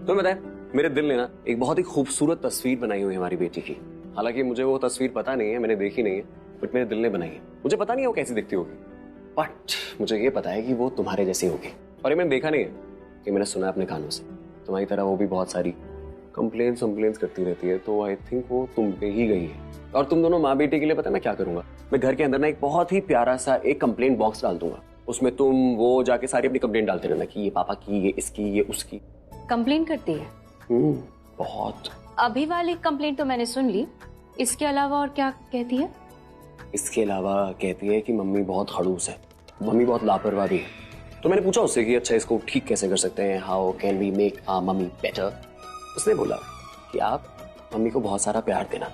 तुम्हें बताए, मेरे दिल ने ना एक बहुत ही खूबसूरत तस्वीर बनाई हुई है हमारी बेटी की। हालांकि मुझे वो तस्वीर पता नहीं है, मैंने देखी नहीं है, बट मेरे दिल ने बनाई है। मुझे पता नहीं है वो कैसी दिखती होगी, बट मुझे ये पता है कि वो तुम्हारे जैसी होगी। और ये मैंने देखा नहीं है, कि मैंने सुना है अपने कानों से। तुम्हारी तरह वो भी बहुत सारी कंप्लेंट्स करती रहती है, तो आई थिंक वो तुम पे ही गई है। और तुम दोनों माँ बेटी के लिए पता है मैं क्या करूंगा? मैं घर के अंदर ना एक बहुत ही प्यारा सा एक कंप्लेंट बॉक्स डाल दूंगा। उसमें तुम वो जाके सारी अपनी कंप्लेंट डालते रहना कि ये पापा की, ये इसकी, ये उसकी। कंप्लेंट करती है? बहुत। अभी वाली कंप्लेंट तो मैंने सुन ली, इसके अलावा और क्या कहती है? इसके अलावा कहती है कि मम्मी बहुत खड़ूस है, मम्मी बहुत लापरवाह भी है। तो मैंने पूछा उससे कि अच्छा इसको ठीक कैसे कर सकते हैं, how can we make our mummy better. उसने बोला कि आप मम्मी को बहुत सारा प्यार देना,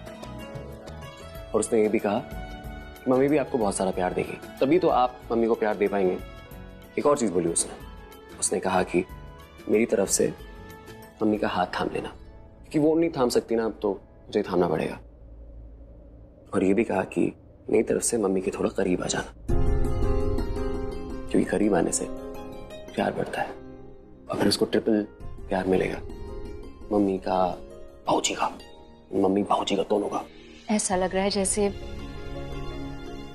और उसने ये भी कहा कि मम्मी भी आपको बहुत सारा प्यार देगी, तभी तो आप मम्मी को प्यार दे पाएंगे। एक और चीज बोली उसने कहा कि मेरी तरफ से मम्मी का हाथ थाम लेना, कि वो नहीं थाम सकती ना, अब तो मुझे थामना पड़ेगा। और ये भी कहा कि मेरी तरफ से मम्मी के थोड़ा करीब आ जाना, क्योंकि करीब आने से प्यार बढ़ता है, और फिर उसको ट्रिपल प्यार मिलेगा, मम्मी का, भाऊजी का, मम्मी भाऊजी का, दोनों का। ऐसा लग रहा है जैसे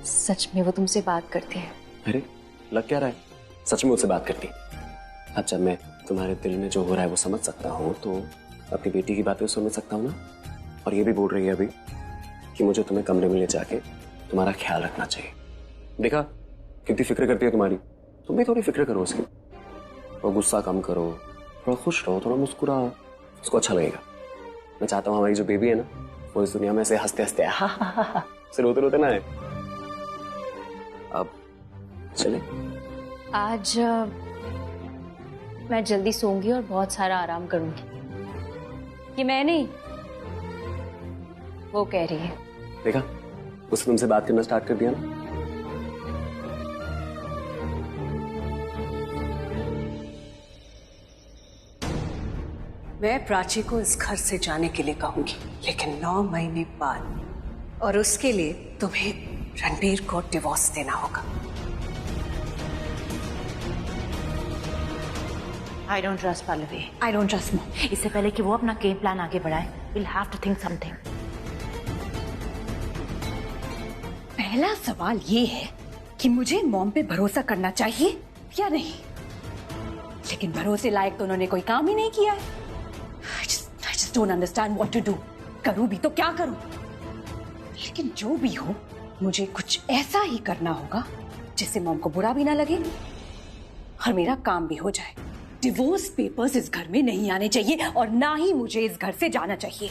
सच में वो तुमसे बात करती है। अरे लग क्या रहा है, सच में उससे बात करती। अब जब मैं तुम्हारे दिल में जो हो रहा है वो समझ सकता हूँ, तो अपनी बेटी की बातें समझ सकता हूँ ना। और ये भी बोल रही है अभी कि मुझे तुम्हें कमरे में ले जाके तुम्हारा ख्याल रखना चाहिए। देखा कितनी फिक्र करती है तुम्हारी, तुम भी थोड़ी फिक्र करो उसकी, और गुस्सा कम करो, थोड़ा खुश रहो, थोड़ा मुस्कुराओ, उसको अच्छा लगेगा। मैं चाहता हूँ हमारी जो बेबी है ना, वो इस दुनिया में से हंसते हंसते से रोते रोते ना है। अब चले। आज मैं जल्दी सोऊंगी और बहुत सारा आराम करूंगी। ये मैं नहीं, वो कह रही है। देखा, उसने तुमसे बात करना स्टार्ट कर दिया ना। मैं प्राची को इस घर से जाने के लिए कहूंगी, लेकिन 9 महीने बाद, और उसके लिए तुम्हें रणबीर को डिवोर्स देना होगा। I don't trust Pallavi. I don't trust mom. इससे पहले कि वो अपना गेम प्लान आगे बढ़ाए, we'll have to think something. पहला सवाल ये है कि मुझे मॉम पे भरोसा करना चाहिए या नहीं, लेकिन भरोसे लायक तो उन्होंने कोई काम ही नहीं किया है। I just don't understand what to do. करूं भी तो क्या करूं? लेकिन जो भी हो, मुझे कुछ ऐसा ही करना होगा जिससे मॉम को बुरा भी ना लगे और मेरा काम भी हो जाए। डिवोर्स पेपर्स इस घर में नहीं आने चाहिए, और ना ही मुझे इस घर से जाना चाहिए।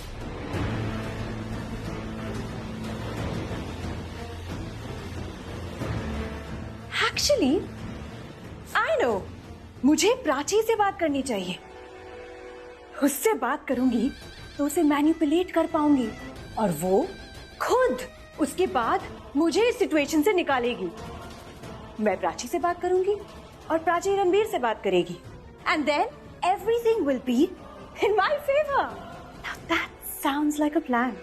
एक्चुअली आई नो, मुझे प्राची से बात करनी चाहिए। उससे बात करूंगी तो उसे मैनिपुलेट कर पाऊंगी, और वो खुद उसके बाद मुझे इस सिचुएशन से निकालेगी। मैं प्राची से बात करूंगी और प्राची रणबीर से बात करेगी, and then everything will be in my favor. Now that sounds like a plan.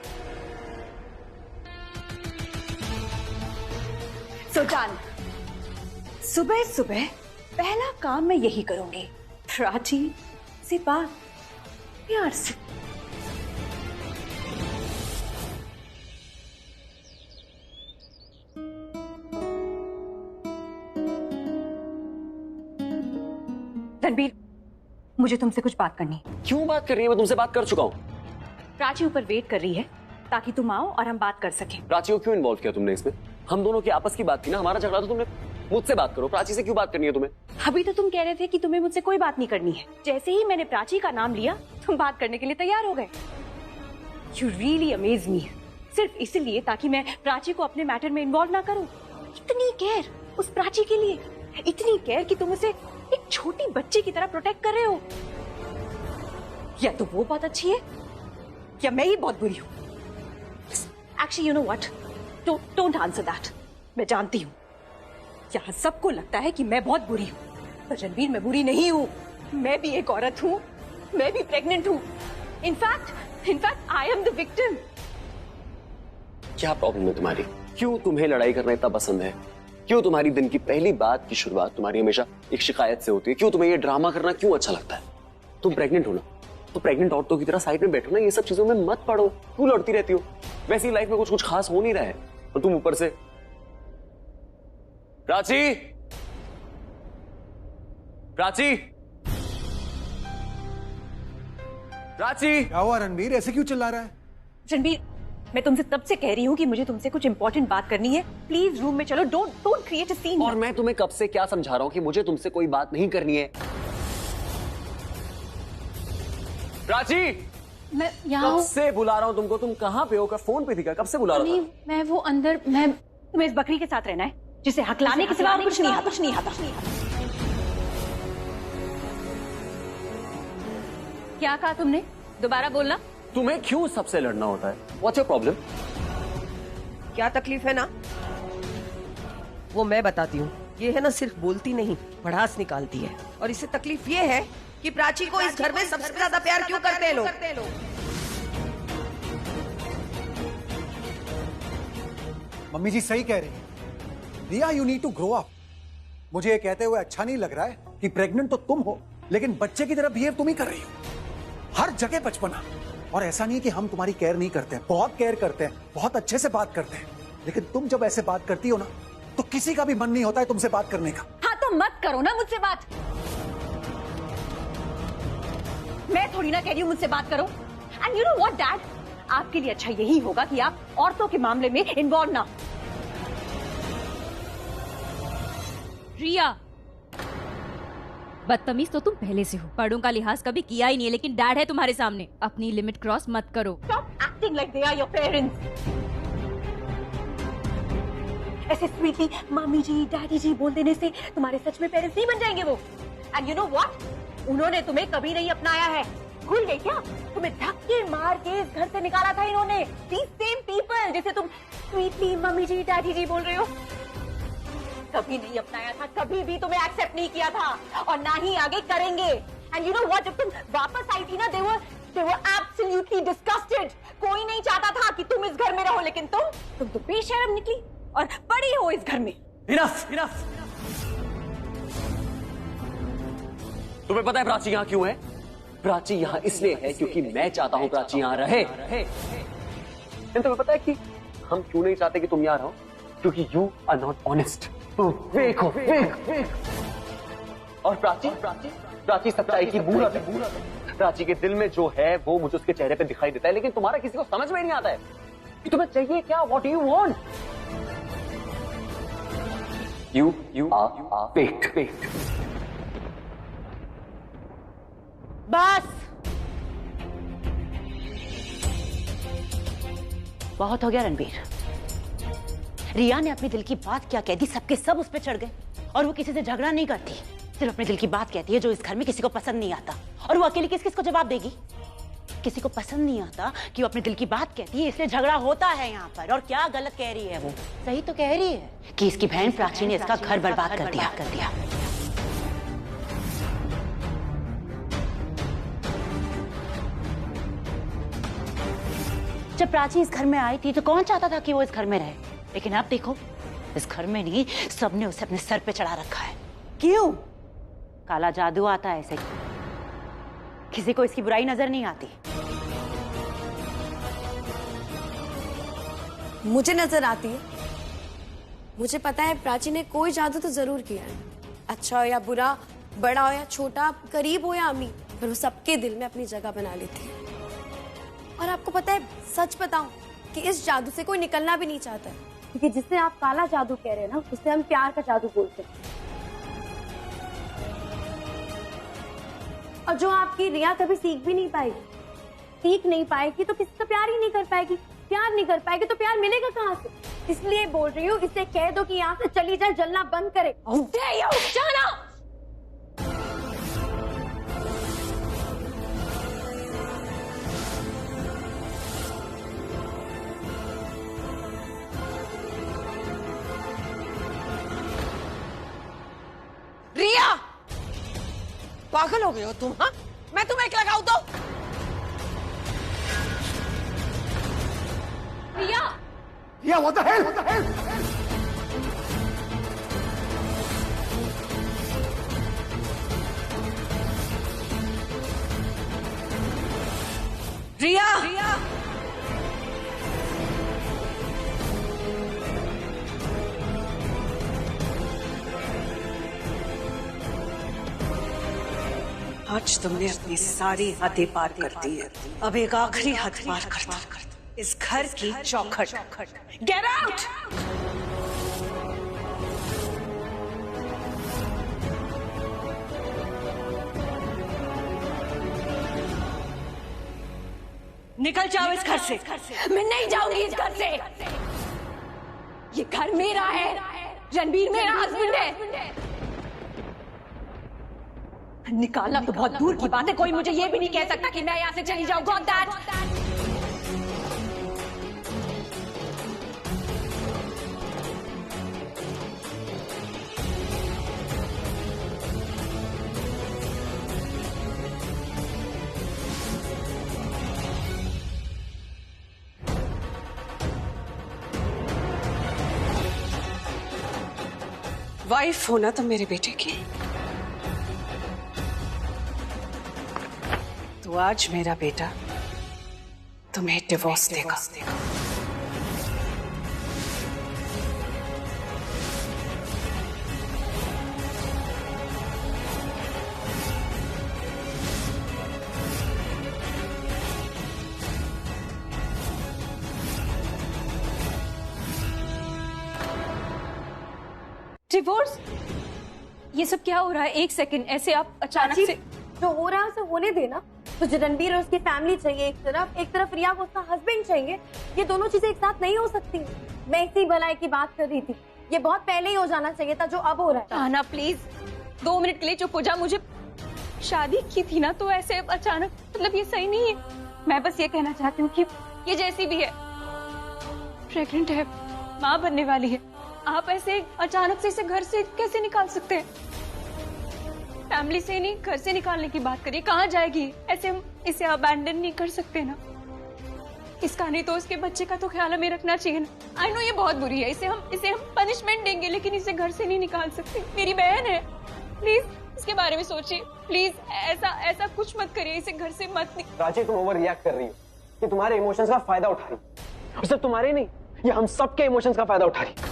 So done. सुबह सुबह पहला काम मैं यही करूंगी, प्राची से बात, प्यार से। रणबीर, मुझे तुमसे कुछ बात करनी है। क्यों बात कर रही है? मैं तुमसे बात कर चुका हूँ। प्राची ऊपर वेट कर रही है ताकि तुम आओ और हम बात कर सकें। प्राची को क्यों इन्वॉल्व किया तुमने इसमें? हम दोनों की आपस की बात थी ना, हमारा झगड़ा तो तुमने मुझसे बात करो, प्राची से क्यों बात करनी है तुम्हें? अभी तो तुम कह रहे थे कि तुम्हें मुझसे कोई बात नहीं करनी है, जैसे ही मैंने प्राची का नाम लिया तुम बात करने के लिए तैयार हो गए। You really amaze me. सिर्फ इसलिए ताकि मैं प्राची को अपने मैटर में इन्वॉल्व ना करूं। इतनी केयर उस प्राची के लिए, इतनी केयर कि तुम उसे एक छोटी बच्ची की तरह प्रोटेक्ट कर रहे हो। या तो वो बहुत अच्छी है या मैं ही बहुत बुरी हूँ। Actually, you know what? Don't answer that. मैं जानती हूँ यहाँ सबको लगता है कि मैं बहुत बुरी हूँ, पर रणबीर मैं बुरी नहीं हूँ। मैं भी एक औरत हूँ, मैं भी प्रेग्नेंट हूँ। In fact I am the victim. क्या प्रॉब्लम है तुम्हारी? क्यों तुम्हें लड़ाई करना इतना पसंद है? क्यों तुम्हारी दिन की पहली बात की शुरुआत तुम्हारी हमेशा एक शिकायत से होती है? क्यों तुम्हें ये ड्रामा करना क्यों अच्छा लगता है? तुम प्रेग्नेंट हो ना, तो प्रेग्नेंट औरतों की तरह साइड में बैठो ना, ये सब चीजों में मत पड़ो। क्यों लड़ती रहती हो? वैसे ही लाइफ में कुछ कुछ खास हो नहीं रहा है और तुम ऊपर से। प्राची, प्राची, प्राची। क्या हुआ रणबीर, ऐसे क्यों चिल्ला रहा है? रणबीर, मैं तुमसे तब से कह रही हूँ कि मुझे तुमसे कुछ इंपॉर्टेंट बात करनी है। प्लीज रूम में चलो, डोंट क्रिएट अ सीन। और मैं तुम्हें कब से क्या समझा रहा हूं कि मुझे तुमसे कोई बात नहीं करनी है। प्राची, मैं यहाँ कब से बुला रहा हूं तुमको, तुम कहाँ पे हो? फोन पे थी क्या? कब से बुला रहा नहीं, था? मैं वो अंदर, मैं तुम्हें इस बकरी के साथ रहना है जिसे हकलाने के सिवा कुछ नहीं आता। क्या कहा तुमने? दोबारा बोलना। तुम्हें क्यों सबसे लड़ना होता है? What's your problem? क्या तकलीफ है ना, वो मैं बताती हूँ। ये है ना, सिर्फ बोलती नहीं, भड़ास निकालती है। और इससे तकलीफ ये है कि प्राची को इस घर में सबसे ज्यादा प्यार क्यों करते हैं लोग। मम्मी जी सही कह रही है। Riya, you need to grow up. मुझे ये कहते हुए अच्छा नहीं लग रहा है कि प्रेग्नेंट तो तुम हो, लेकिन बच्चे की तरह बिहेव तुम ही कर रही हो। हर जगह बचपना। और ऐसा नहीं है कि हम तुम्हारी केयर नहीं करते हैं, बहुत केयर करते हैं, बहुत अच्छे से बात करते हैं, लेकिन तुम जब ऐसे बात करती हो ना, तो किसी का भी मन नहीं होता है तुमसे बात करने का। हाँ तो मत करो ना मुझसे बात। मैं थोड़ी ना कह रही हूँ मुझसे बात करो। And you know what dad, आपके लिए अच्छा यही होगा कि आप औरतों के मामले में इन्वॉल्व ना। रिया, बदतमीज तो तुम पहले से हो, बड़ों का लिहाज कभी किया ही नहीं है, लेकिन डैड है तुम्हारे सामने, अपनी लिमिट क्रॉस मत करो। Stop acting like they are your parents. ऐसे स्वीटली मामी जी, डैडी जी बोल देने से तुम्हारे सच में पेरेंट्स नहीं बन जाएंगे वो। एंड यू नो व्हाट, उन्होंने तुम्हें कभी नहीं अपनाया है। भूल गए क्या? तुम्हें धक्के मार के इस घर से निकाला था इन्होंने। These same people जिसे तुम स्वीटली मम्मी जी, डैडी जी बोल रहे हो, कभी नहीं अपनाया था, कभी भी तुम्हें एक्सेप्ट नहीं किया था, और ना ही आगे करेंगे। एंड यू नो व्हाट, जब तुम वापस आई थी ना, they were absolutely disgusted. कोई नहीं चाहता था कि तुम इस घर में रहो, लेकिन तुम तो बेशर्म निकली और पड़ी हो इस घर में। Enough. तुम्हें पता है प्राची यहाँ क्यों है? प्राची यहाँ इसलिए है क्योंकि मैं चाहता हूँ प्राची यहाँ रहे। तुम्हें पता है कि हम क्यों नहीं चाहते कि तुम यहाँ रहो? क्योंकि you are not honest. Fake हो, फेक। और प्राची सच्चाई की मूरत है। प्राची के दिल में जो है वो मुझे उसके चेहरे पे दिखाई देता है, लेकिन तुम्हारा किसी को समझ में नहीं आता है कि तुम्हें चाहिए क्या। What do you want? You are fake. बस, बहुत हो गया रणबीर। रिया ने अपने दिल की बात क्या कह दी, सबके सब उस पर चढ़ गए। और वो किसी से झगड़ा नहीं करती, सिर्फ अपने दिल की बात कहती है जो इस घर में किसी को पसंद नहीं आता। और वो अकेली किस किस को जवाब देगी? किसी को पसंद नहीं आता कि वो अपने दिल की बात कहती है, इसलिए झगड़ा होता है यहाँ पर। और क्या गलत कह रही है वो? सही तो कह रही है कि इसकी बहन प्राची ने इसका घर बर्बाद कर दिया। जब प्राची इस घर में आई थी तो कौन चाहता था कि वो इस घर में रहे, लेकिन अब देखो, इस घर में नहीं, सबने उसे अपने सर पे चढ़ा रखा है। क्यों? काला जादू आता है ऐसे, किसी को इसकी बुराई नजर नहीं आती। मुझे नजर आती है। मुझे पता है प्राची ने कोई जादू तो जरूर किया है, अच्छा हो या बुरा, बड़ा हो या छोटा, करीब हो या अमीर, पर वो सबके दिल में अपनी जगह बना लेती है। और आपको पता है, सच बताऊं कि इस जादू से कोई निकलना भी नहीं चाहता है, क्योंकि जिससे आप काला जादू कह रहे हैं ना, उससे हम प्यार का जादू बोलते हैं। और जो आपकी रिया कभी सीख भी नहीं पाएगी, तो किसी से प्यार ही नहीं कर पाएगी। प्यार नहीं कर पाएगी तो प्यार मिलेगा कहाँ से? इसलिए बोल रही हूँ, इसे कह दो कि यहाँ से चली जाए, जलना बंद करे। जाना। रिया, पागल हो गए हो तुम? हाँ, मैं तुम्हें एक लगाऊं तो? रिया, what the hell? रिया, आज तुमने अपनी सारी हदें पार कर दी है। अब एक आखिरी हद पार करता इस घर की चौखट। Get out! निकल जाओ इस घर से। मैं नहीं जाऊंगी इस घर से। ये घर मेरा है, रणबीर मेरा हस्बैंड है। निकालना तो बहुत दूर की बात है, कोई मुझे ये भी नहीं कह सकता कि मैं यहाँ से चली जाऊँ। Got that? वाइफ होना तो मेरे बेटे की, तो आज मेरा बेटा तुम्हें डिवोर्स देगा। डिवोर्स? ये सब क्या हो रहा है? एक सेकंड, ऐसे आप अचानक से। जो हो रहा है उसे होने देना। तो रणबीर और उसकी फैमिली चाहिए एक तरफ रिया को उसका हस्बैंड चाहिए। ये दोनों चीजें एक साथ नहीं हो सकती। मैं इसी भलाई की बात कर रही थी। ये बहुत पहले ही हो जाना चाहिए था जो अब हो रहा है। आना प्लीज 2 मिनट के लिए चुप हो जा। मुझे शादी की थी ना, तो ऐसे अचानक, मतलब ये सही नहीं है। मैं बस ये कहना चाहती हूँ कि ये जैसी भी है प्रेग्नेंट है, माँ बनने वाली है। आप ऐसे अचानक से इसे घर से कैसे निकाल सकते हैं? फैमिली से नहीं, घर से निकालने की बात करिए। कहाँ जाएगी? ऐसे हम इसे अबैंडन नहीं कर सकते ना। इसका नहीं तो उसके बच्चे का तो ख्याल हमें रखना चाहिए ना। आई नो ये बहुत बुरी है, इसे हम पनिशमेंट देंगे, लेकिन इसे घर से नहीं निकाल सकते। मेरी बहन है, प्लीज इसके बारे में सोचिए। प्लीज ऐसा कुछ मत करिए, इसे घर से मत प्राची, तुम ओवर रिएक्ट कर रही हो। ये तुम्हारे इमोशंस का फायदा उठा रही है। और सिर्फ तुम्हारे नहीं, ये हम सबके इमोशंस का फायदा उठा रही है।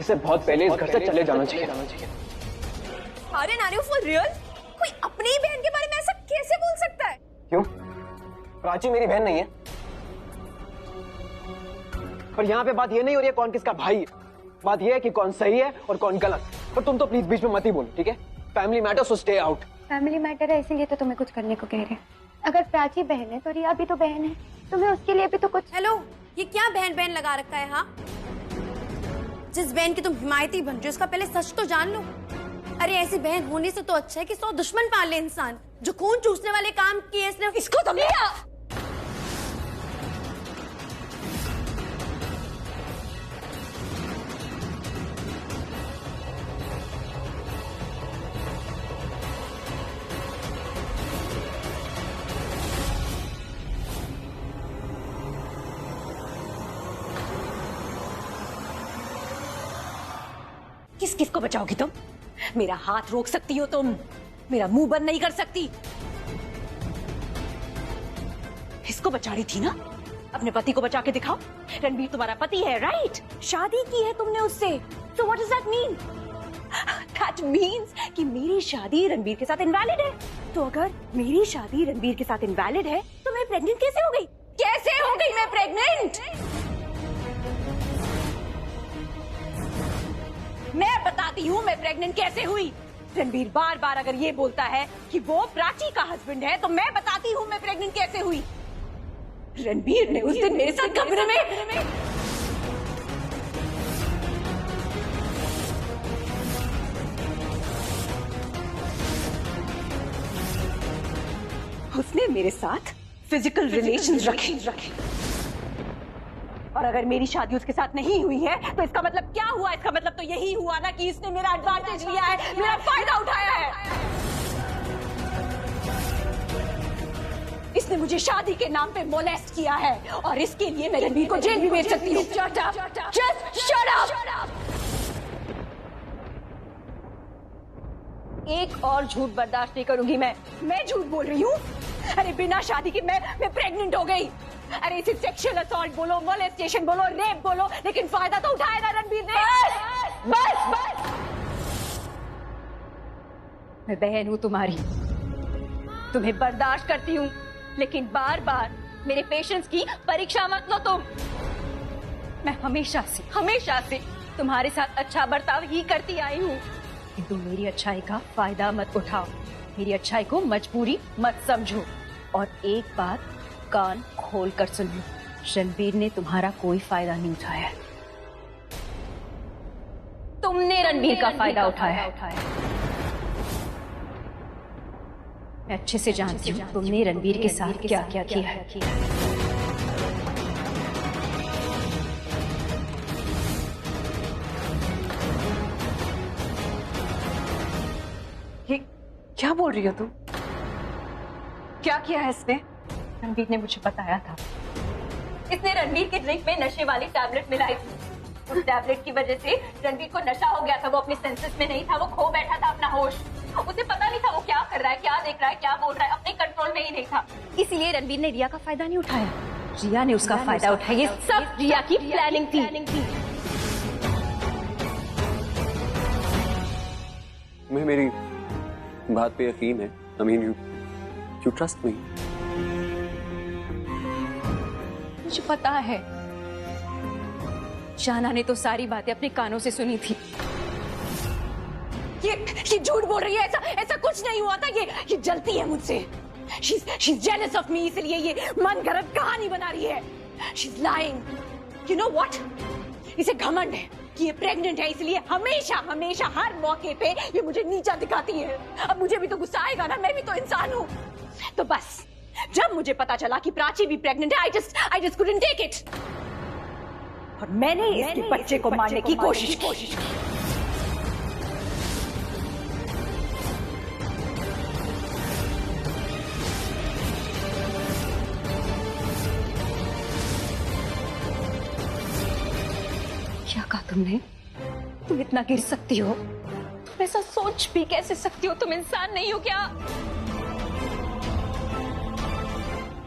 इसे बहुत पहले इस घर से चले जाना चाहिए। Are you for real? कोई अपनी ही बहन के बारे में ऐसा कैसे बोल सकता है? क्यों? प्राची मेरी बहन नहीं है। और यहाँ पे बात ये नहीं हो रही है कौन किसका भाई है। बात ये है कि कौन सही है और कौन गलत। और तुम तो प्लीज बीच में मत ही बोलो, ठीक है? Family matter, so stay out. Family matter है इसीलिए तो तुम्हें कुछ करने को कह रहे हैं। अगर प्राची बहन है तो रिया भी तो बहन है, तुम्हें उसके लिए भी तो कुछ। हेलो, ये क्या बहन बहन लगा रखा है? हाँ, जिस बहन की तुम हिमायती बन रही हो उसका पहले सच तो जान लो। अरे ऐसी बहन होने से तो अच्छा है कि 100 दुश्मन पाल ले इंसान। जो खून चूसने वाले काम किए इसने। इसको तुम लिया। किसको बचाओगी तुम? मेरा हाथ रोक सकती हो तुम, मेरा मुंह बंद नहीं कर सकती। इसको बचा रही थी ना, अपने पति को बचा के दिखाओ। रणबीर तुम्हारा पति है, राइट? शादी की है तुमने उससे। So what does that mean? That means कि मेरी शादी रणबीर के साथ इनवैलिड है। तो अगर मेरी शादी रणबीर के साथ इनवैलिड है तो मैं प्रेग्नेंट कैसे हो गई? कैसे हो गई मैं प्रेग्नेंट? मैं बताती हूँ मैं प्रेग्नेंट कैसे हुई। रणबीर बार बार अगर ये बोलता है कि वो प्राची का हस्बैंड है, तो मैं बताती हूँ मैं प्रेग्नेंट कैसे हुई। रणबीर ने उस दिन मेरे साथ कमरे में उसने मेरे साथ फिजिकल रिलेशंस रखे। और अगर मेरी शादी उसके साथ नहीं हुई है तो इसका मतलब क्या हुआ? इसका मतलब तो यही हुआ ना कि इसने मेरा एडवांटेज लिया है, मेरा फायदा उठाया है। इसने मुझे शादी के नाम पे मोलेस्ट किया है और इसके लिए मैं रणबीर को जेल भी भेज सकती हूँ। Just shut up! एक और झूठ बर्दाश्त नहीं करूंगी मैं झूठ बोल रही हूँ। अरे बिना शादी के मैं प्रेग्नेंट हो गई। अरे इसे सेक्सुअल असॉल्ट बोलो, मोलेस्टेशन बोलो, रेप बोलो, लेकिन फायदा तो उठाया ना रणबीर ने। बस मैं बहन हूं तुम्हारी, तुम्हें बर्दाश्त करती हूँ, लेकिन बार बार मेरे पेशेंस की परीक्षा मत लो तुम। मैं हमेशा से तुम्हारे साथ अच्छा बर्ताव ही करती आई हूँ, किंतु मेरी अच्छाई का फायदा मत उठाओ, मेरी अच्छाई को मजबूरी मत समझो। और एक बात कान खोल कर सुन लो, रणबीर ने तुम्हारा कोई फायदा नहीं उठाया, तुमने रणबीर का फायदा उठाया। मैं अच्छे से जानती हूँ तुमने रणबीर के साथ क्या क्या किया है। ये क्या बोल रही हो तुम? क्या किया है इसने? रणबीर ने मुझे बताया था, इसने रणबीर के ड्रिंक में नशे वाली टैबलेट मिलाई थी। उस टैबलेट की वजह से रणबीर को नशा हो गया था, वो अपने सेंसेस में नहीं था, वो खो बैठा था अपना होश। उसे पता नहीं था वो क्या कर रहा है, क्या देख रहा है, क्या बोल रहा है, अपने कंट्रोल में ही नहीं था। इसीलिए रणबीर ने रिया का फायदा नहीं उठाया, रिया ने उसका फायदा उठाया। ये सब रिया की प्लानिंग थी। तुम्हें मेरी बात पे यकीन है? I mean, you trust me? मुझे पता है, शाना ने तो सारी बातें अपने कानों से सुनी थी। ये झूठ बोल रही है, ऐसा कुछ नहीं हुआ था। ये जलती है मुझसे। She's jealous of me, इसलिए ये मन गलत कहानी बना रही है। She's lying. You know what? इसे घमंड है कि ये प्रेग्नेंट है, इसलिए हमेशा हर मौके पे ये मुझे नीचा दिखाती है। अब मुझे भी तो गुस्सा आएगा ना, मैं भी तो इंसान हूँ। तो बस जब मुझे पता चला कि प्राची भी प्रेग्नेंट है, I just couldn't take it. और मैंने इसके बच्चे को मारने की कोशिश की। क्या कहा तुमने? तुम इतना गिर सकती हो? तुम ऐसा सोच भी कैसे सकती हो? तुम इंसान नहीं हो क्या?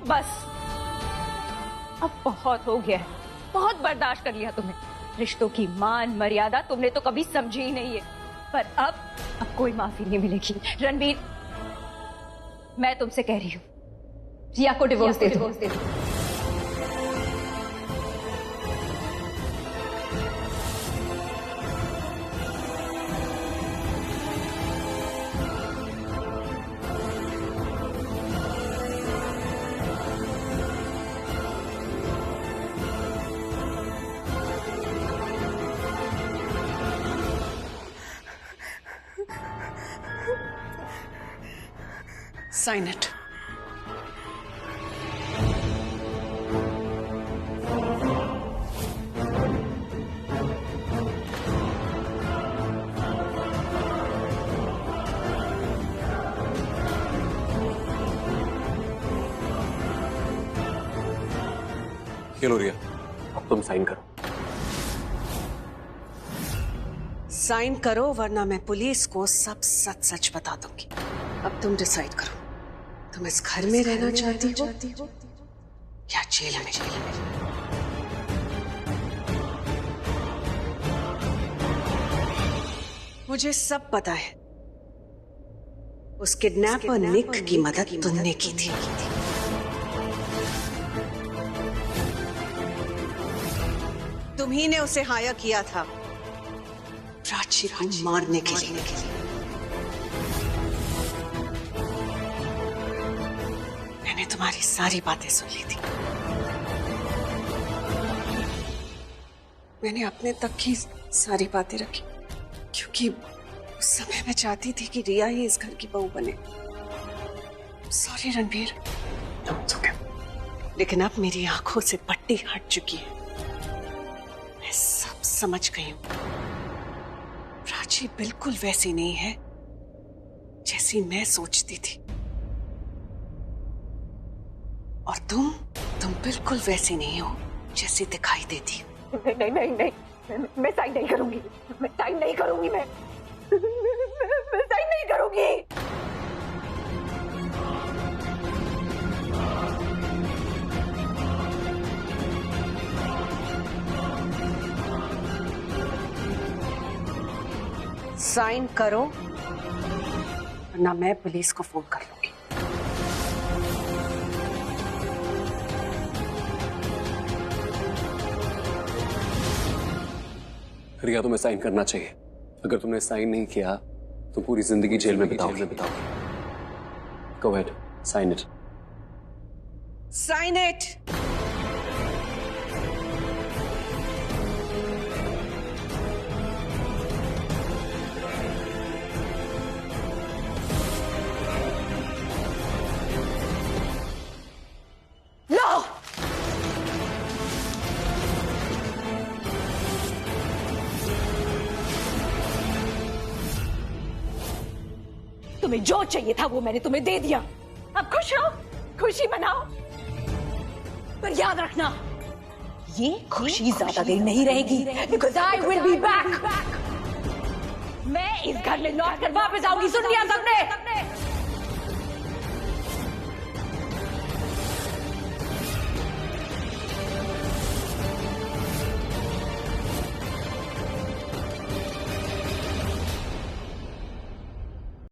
बस अब बहुत हो गया है, बहुत बर्दाश्त कर लिया तुमने। रिश्तों की मान मर्यादा तुमने तो कभी समझी ही नहीं है, पर अब कोई माफी नहीं मिलेगी। रणबीर, मैं तुमसे कह रही हूँ, रिया को डिवोर्स दे दो। Sign it. ये लो रिया, अब तुम साइन करो। साइन करो वरना मैं पुलिस को सब सच बता दूंगी। अब तुम डिसाइड करो, तुम इस घर में रहना चाहती हो या जेल में? मुझे सब पता है, उस किडनैपर निक की मदद तुमने की थी। तुम्ही ने उसे हायर किया था प्राची को मारने के लिए। मैंने तुम्हारी सारी बातें सुन ली थी। मैंने अपने तक की सारी बातें रखी, क्योंकि उस समय मैं चाहती थी कि रिया ही इस घर की बहू बने। सॉरी रणबीर, लेकिन अब मेरी आंखों से पट्टी हट चुकी है। मैं सब समझ गई हूं। प्राची बिल्कुल वैसी नहीं है जैसी मैं सोचती थी, और तुम बिल्कुल वैसी नहीं हो जैसी दिखाई देती हो। नहीं, मैं साइन नहीं करूंगी। मैं साइन नहीं करूंगी। मैं साइन नहीं करूंगी। साइन करो वरना मैं पुलिस को फोन कर लूंगी। रिया, तुम्हें साइन करना चाहिए। अगर तुमने साइन नहीं किया तो पूरी जिंदगी जेल में बिताओगे। Go ahead, sign it. Sign it. लो। तुम्हें जो चाहिए था वो मैंने तुम्हें दे दिया। अब खुश रहो, खुशी मनाओ, पर याद रखना ये खुशी ज्यादा देर नहीं रहेगी, because I will be back. मैं इस घर में लौट कर वापस आऊंगी, सुन लिया सबने?